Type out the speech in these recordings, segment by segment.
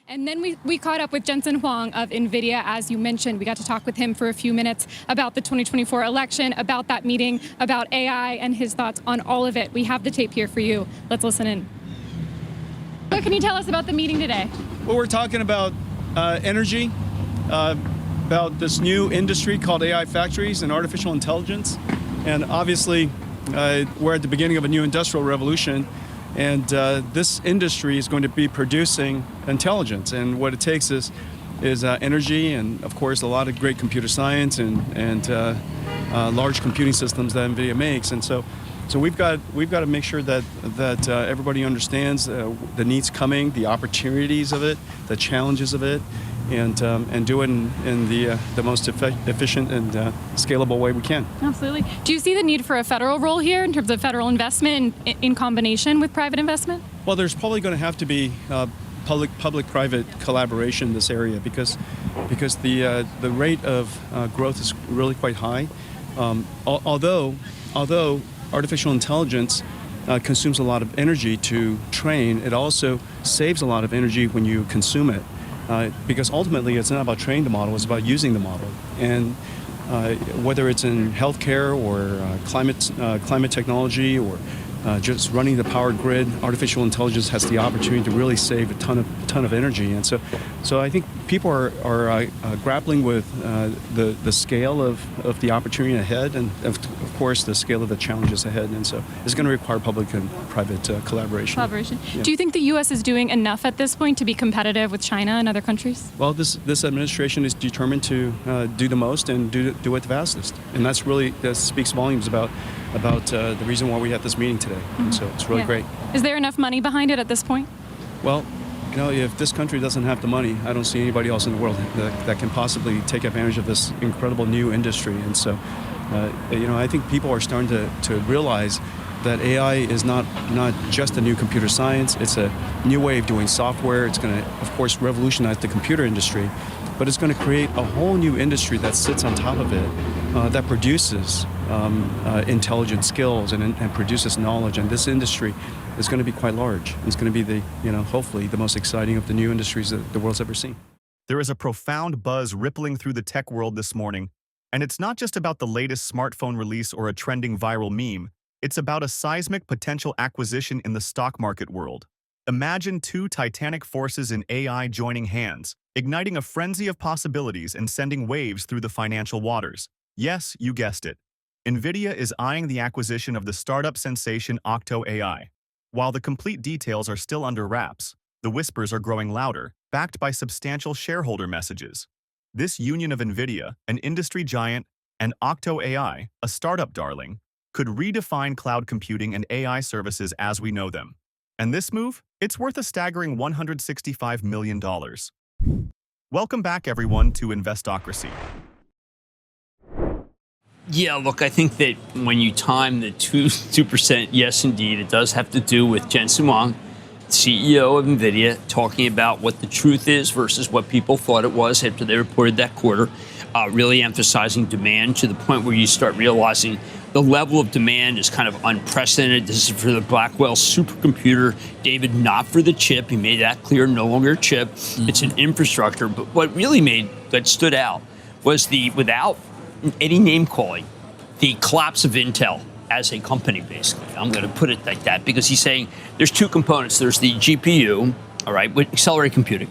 And then we caught up with Jensen Huang of Nvidia, as you mentioned. We got to talk with him for a few minutes about the 2024 election, about that meeting, about AI, and his thoughts on all of it. We have the tape here for you. Let's listen in. What can you tell us about the meeting today? Well, we're talking about energy, about this new industry called AI factories and artificial intelligence. And obviously, we're at the beginning of a new industrial revolution. And this industry is going to be producing intelligence, and what it takes is energy, and of course a lot of great computer science and large computing systems that Nvidia makes. And so we've got to make sure that everybody understands the needs coming, the opportunities of it, the challenges of it, and do it in the most efficient and scalable way we can. Absolutely. Do you see the need for a federal role here in terms of federal investment in combination with private investment? Well, there's probably going to have to be public-private collaboration in this area because the rate of growth is really quite high. Although artificial intelligence consumes a lot of energy to train, it also saves a lot of energy when you consume it. Because ultimately it's not about training the model, it's about using the model. And whether it's in healthcare or climate technology or just running the power grid, artificial intelligence has the opportunity to really save a ton of energy. And so I think people are grappling with the scale of the opportunity ahead, and of course the scale of the challenges ahead. And so it's going to require public and private collaboration. Yeah. Do you think the U.S. is doing enough at this point to be competitive with China and other countries? Well, this administration is determined to do the most and do it the fastest, and that speaks volumes about the reason why we had this meeting today. And so it's really great. Is there enough money behind it at this point? Well, if this country doesn't have the money, I don't see anybody else in the world that can possibly take advantage of this incredible new industry. And so, I think people are starting to realize that AI is not just a new computer science. It's a new way of doing software. It's going to, of course, revolutionize the computer industry, but it's going to create a whole new industry that sits on top of it, that produces intelligent skills and produces knowledge. And this industry is going to be quite large. It's going to be hopefully the most exciting of the new industries that the world's ever seen. There is a profound buzz rippling through the tech world this morning, and it's not just about the latest smartphone release or a trending viral meme. It's about a seismic potential acquisition in the stock market world. Imagine two titanic forces in AI joining hands, igniting a frenzy of possibilities and sending waves through the financial waters. Yes, you guessed it. Nvidia is eyeing the acquisition of the startup sensation OctoAI. While the complete details are still under wraps, the whispers are growing louder, backed by substantial shareholder messages. This union of Nvidia, an industry giant, and OctoAI, a startup darling, could redefine cloud computing and AI services as we know them. And this move? It's worth a staggering $165 million. Welcome back, everyone, to Investocracy. Yeah, look, I think that when you time the 2%, yes, indeed, it does have to do with Jensen Huang, CEO of Nvidia, talking about what the truth is versus what people thought it was after they reported that quarter, really emphasizing demand to the point where you start realizing the level of demand is kind of unprecedented. This is for the Blackwell supercomputer, David, not for the chip. He made that clear, no longer a chip. It's an infrastructure. But what really stood out was without any name calling, the collapse of Intel as a company, basically. I'm going to put it like that because he's saying there's two components. There's the GPU, all right, with accelerated computing,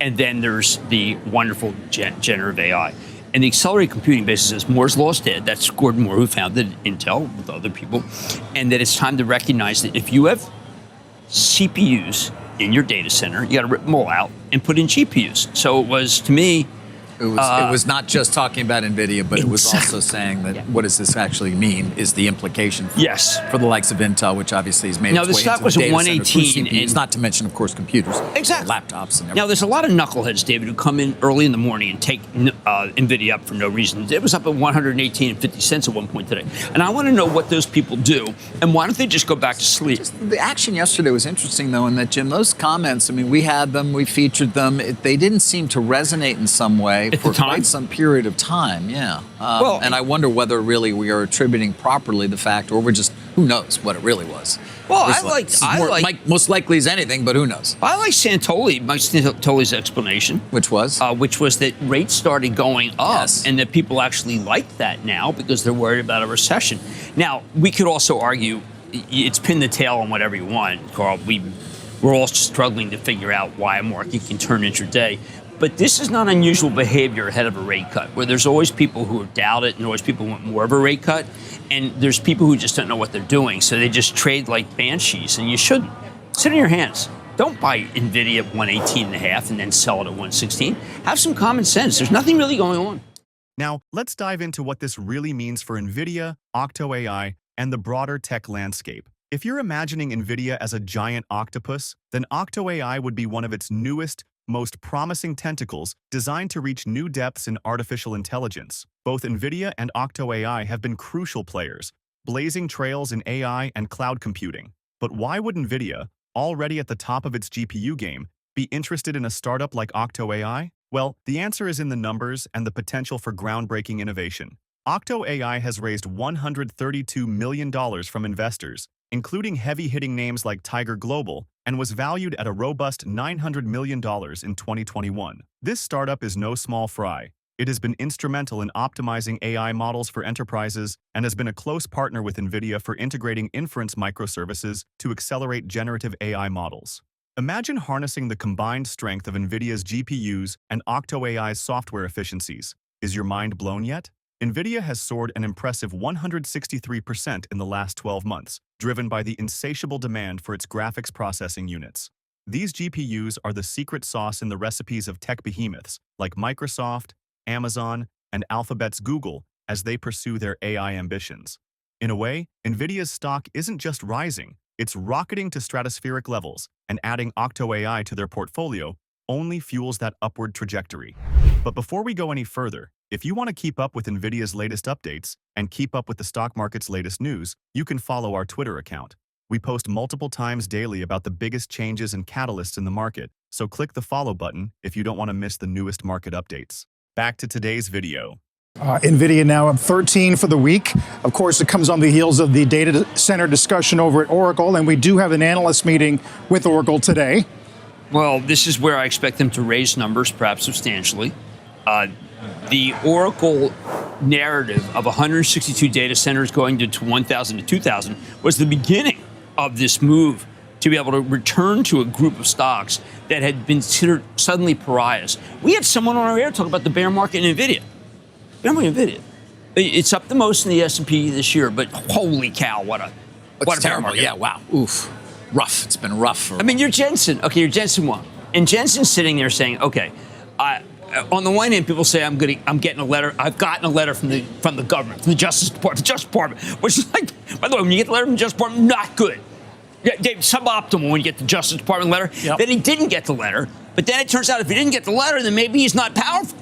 and then there's the wonderful generative AI. And the accelerated computing basis is Moore's Law is dead. That's Gordon Moore, who founded Intel with other people, and that it's time to recognize that if you have CPUs in your data center, you got to rip them all out and put in GPUs. So it was, to me, it was not just talking about NVIDIA, but it was also saying that what does this actually mean is the implication for the likes of Intel, which obviously has made its way into the data center through CPUs, not to mention, of course, computers, laptops, and everything. Now, there's a lot of knuckleheads, David, who come in early in the morning and take NVIDIA up for no reason. It was up at 118.50 cents at one point today. And I want to know what those people do, and why don't they just go back to sleep? The action yesterday was interesting, though, in that, Jim, those comments, I mean, we had them, we featured them, they didn't seem to resonate in some way for quite some period of time, and I wonder whether really we are attributing properly the fact, or we're just, who knows what it really was. Well, I like most likely as anything, but who knows? I like Santoli's explanation, which was that rates started going up, yes, and that people actually like that now because they're worried about a recession. Now, we could also argue it's pin the tail on whatever you want, Carl. We're all struggling to figure out why a market can turn intraday. But this is not unusual behavior ahead of a rate cut, where there's always people who doubt it and always people who want more of a rate cut. And there's people who just don't know what they're doing. So they just trade like banshees. And you shouldn't. Sit on your hands. Don't buy Nvidia at 118.5 and then sell it at 116. Have some common sense. There's nothing really going on. Now, let's dive into what this really means for Nvidia, OctoAI, and the broader tech landscape. If you're imagining Nvidia as a giant octopus, then OctoAI would be one of its newest, most promising tentacles designed to reach new depths in artificial intelligence. Both Nvidia and OctoAI have been crucial players, blazing trails in AI and cloud computing. But why would Nvidia, already at the top of its GPU game, be interested in a startup like OctoAI? Well, the answer is in the numbers and the potential for groundbreaking innovation. OctoAI has raised $132 million from investors, including heavy-hitting names like Tiger Global, and was valued at a robust $900 million in 2021. This startup is no small fry. It has been instrumental in optimizing AI models for enterprises and has been a close partner with Nvidia for integrating inference microservices to accelerate generative AI models. Imagine harnessing the combined strength of Nvidia's GPUs and OctoAI's software efficiencies. Is your mind blown yet? Nvidia has soared an impressive 163% in the last 12 months, driven by the insatiable demand for its graphics processing units. These GPUs are the secret sauce in the recipes of tech behemoths like Microsoft, Amazon, and Alphabet's Google as they pursue their AI ambitions. In a way, Nvidia's stock isn't just rising, it's rocketing to stratospheric levels, and adding OctoAI to their portfolio only fuels that upward trajectory. But before we go any further, if you want to keep up with Nvidia's latest updates and keep up with the stock market's latest news, you can follow our Twitter account. We post multiple times daily about the biggest changes and catalysts in the market, so click the follow button if you don't want to miss the newest market updates. Back to today's video. Nvidia now up 13 for the week. Of course, it comes on the heels of the data center discussion over at Oracle, and we do have an analyst meeting with Oracle today. Well, this is where I expect them to raise numbers, perhaps substantially. The Oracle narrative of 162 data centers going to 1,000 to 2,000 was the beginning of this move to be able to return to a group of stocks that had been considered suddenly pariahs. We had someone on our air talk about the bear market in Nvidia. Nvidia. It's up the most in the S&P this year, but holy cow, what a bear market. Yeah, wow. Oof. Rough. It's been rough. You're Jensen. Okay, you're Jensen Huang. And Jensen's sitting there saying, okay, on the one hand, people say I'm getting a letter. I've gotten a letter from the government, from the Justice Department, which is like, by the way, when you get the letter from the Justice Department, not good. Yeah, suboptimal when you get the Justice Department letter. Yep. Then he didn't get the letter, but then it turns out if he didn't get the letter, then maybe he's not powerful.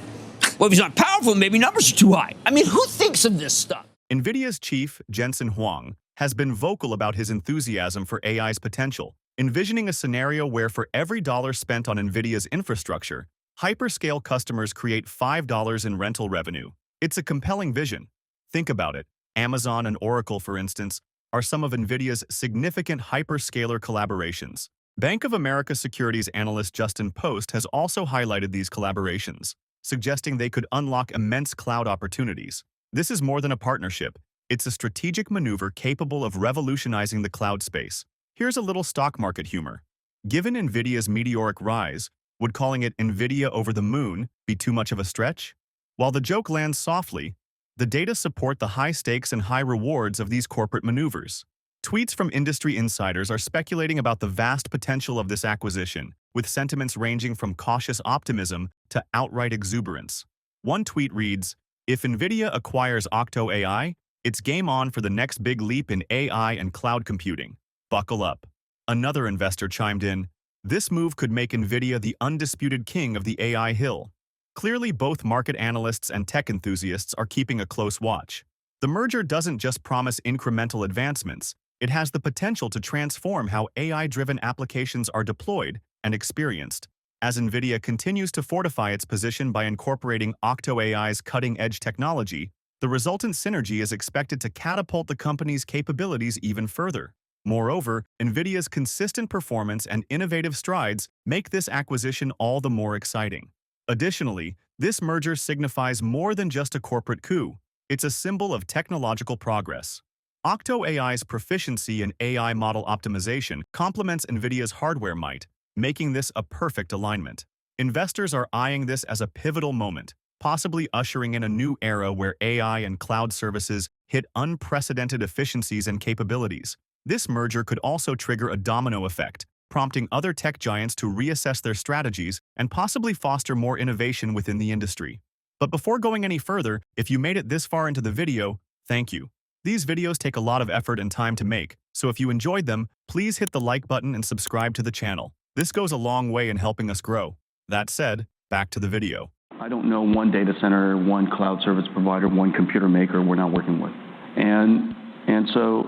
Well, if he's not powerful, maybe numbers are too high. Who thinks of this stuff? Nvidia's chief, Jensen Huang, has been vocal about his enthusiasm for AI's potential, envisioning a scenario where for every dollar spent on Nvidia's infrastructure, hyperscale customers create $5 in rental revenue. It's a compelling vision. Think about it. Amazon and Oracle, for instance, are some of Nvidia's significant hyperscaler collaborations. Bank of America securities analyst Justin Post has also highlighted these collaborations, suggesting they could unlock immense cloud opportunities. This is more than a partnership. It's a strategic maneuver capable of revolutionizing the cloud space. Here's a little stock market humor. Given Nvidia's meteoric rise, would calling it Nvidia over the moon be too much of a stretch? While the joke lands softly, the data support the high stakes and high rewards of these corporate maneuvers. Tweets from industry insiders are speculating about the vast potential of this acquisition, with sentiments ranging from cautious optimism to outright exuberance. One tweet reads, "If Nvidia acquires OctoAI, it's game on for the next big leap in AI and cloud computing. Buckle up." Another investor chimed in, "This move could make Nvidia the undisputed king of the AI hill." Clearly, both market analysts and tech enthusiasts are keeping a close watch. The merger doesn't just promise incremental advancements, it has the potential to transform how AI-driven applications are deployed and experienced. As Nvidia continues to fortify its position by incorporating OctoAI's cutting-edge technology, the resultant synergy is expected to catapult the company's capabilities even further. Moreover, Nvidia's consistent performance and innovative strides make this acquisition all the more exciting. Additionally, this merger signifies more than just a corporate coup. It's a symbol of technological progress. OctoAI's proficiency in AI model optimization complements Nvidia's hardware might, making this a perfect alignment. Investors are eyeing this as a pivotal moment, possibly ushering in a new era where AI and cloud services hit unprecedented efficiencies and capabilities. This merger could also trigger a domino effect, prompting other tech giants to reassess their strategies and possibly foster more innovation within the industry. But before going any further, if you made it this far into the video, thank you. These videos take a lot of effort and time to make, so if you enjoyed them, please hit the like button and subscribe to the channel. This goes a long way in helping us grow. That said, back to the video. I don't know one data center, one cloud service provider, one computer maker we're not working with. And so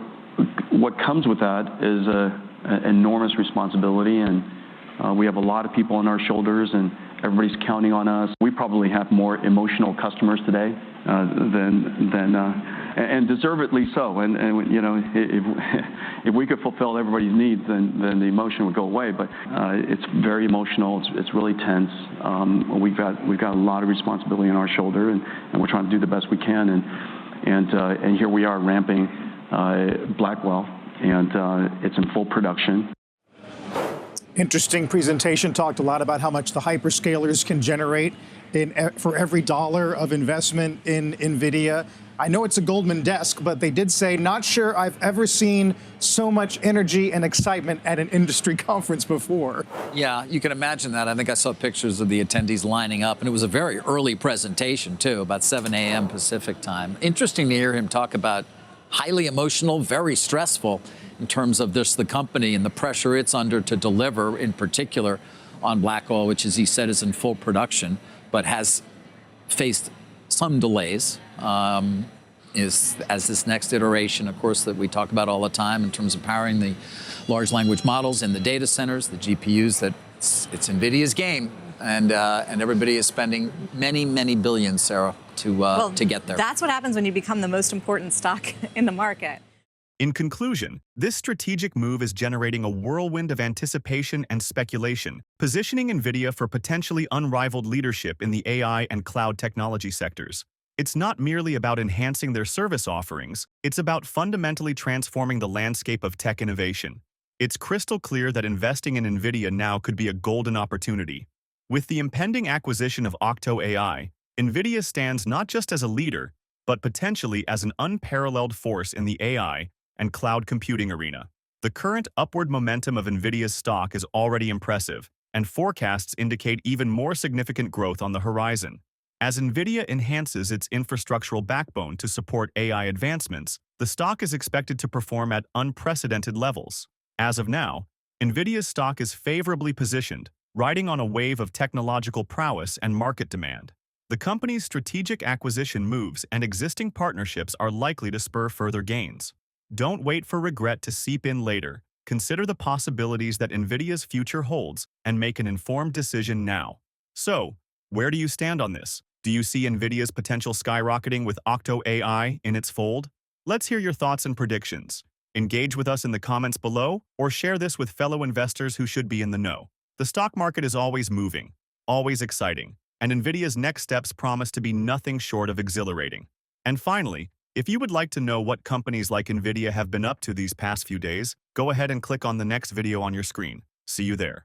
what comes with that is an enormous responsibility, and we have a lot of people on our shoulders, and everybody's counting on us. We probably have more emotional customers today and deservedly so. And you know, if we could fulfill everybody's needs, then the emotion would go away. But it's very emotional. It's really tense. We've got a lot of responsibility on our shoulder, and we're trying to do the best we can. And here we are ramping Blackwell, and it's in full production. Interesting presentation. Talked a lot about how much the hyperscalers can generate for every dollar of investment in Nvidia. I know it's a Goldman desk, but they did say, not sure I've ever seen so much energy and excitement at an industry conference before. Yeah, you can imagine that. I think I saw pictures of the attendees lining up, and it was a very early presentation, too, about 7 a.m. Pacific time. Interesting to hear him talk about highly emotional, very stressful in terms of this, the company and the pressure it's under to deliver, in particular on Blackwell, which, as he said, is in full production, but has faced some delays as this next iteration, of course, that we talk about all the time in terms of powering the large language models in the data centers, the GPUs, that it's NVIDIA's game. And everybody is spending many, many billions, Sarah, to get there. That's what happens when you become the most important stock in the market. In conclusion, this strategic move is generating a whirlwind of anticipation and speculation, positioning Nvidia for potentially unrivaled leadership in the AI and cloud technology sectors. It's not merely about enhancing their service offerings, it's about fundamentally transforming the landscape of tech innovation. It's crystal clear that investing in Nvidia now could be a golden opportunity. With the impending acquisition of OctoAI, Nvidia stands not just as a leader, but potentially as an unparalleled force in the AI and cloud computing arena. The current upward momentum of Nvidia's stock is already impressive, and forecasts indicate even more significant growth on the horizon. As Nvidia enhances its infrastructural backbone to support AI advancements, the stock is expected to perform at unprecedented levels. As of now, Nvidia's stock is favorably positioned, riding on a wave of technological prowess and market demand. The company's strategic acquisition moves and existing partnerships are likely to spur further gains. Don't wait for regret to seep in later. Consider the possibilities that Nvidia's future holds and make an informed decision now. So, where do you stand on this? Do you see Nvidia's potential skyrocketing with OctoAI in its fold? Let's hear your thoughts and predictions. Engage with us in the comments below, or share this with fellow investors who should be in the know. The stock market is always moving, always exciting, and Nvidia's next steps promise to be nothing short of exhilarating. And finally, if you would like to know what companies like Nvidia have been up to these past few days, go ahead and click on the next video on your screen. See you there.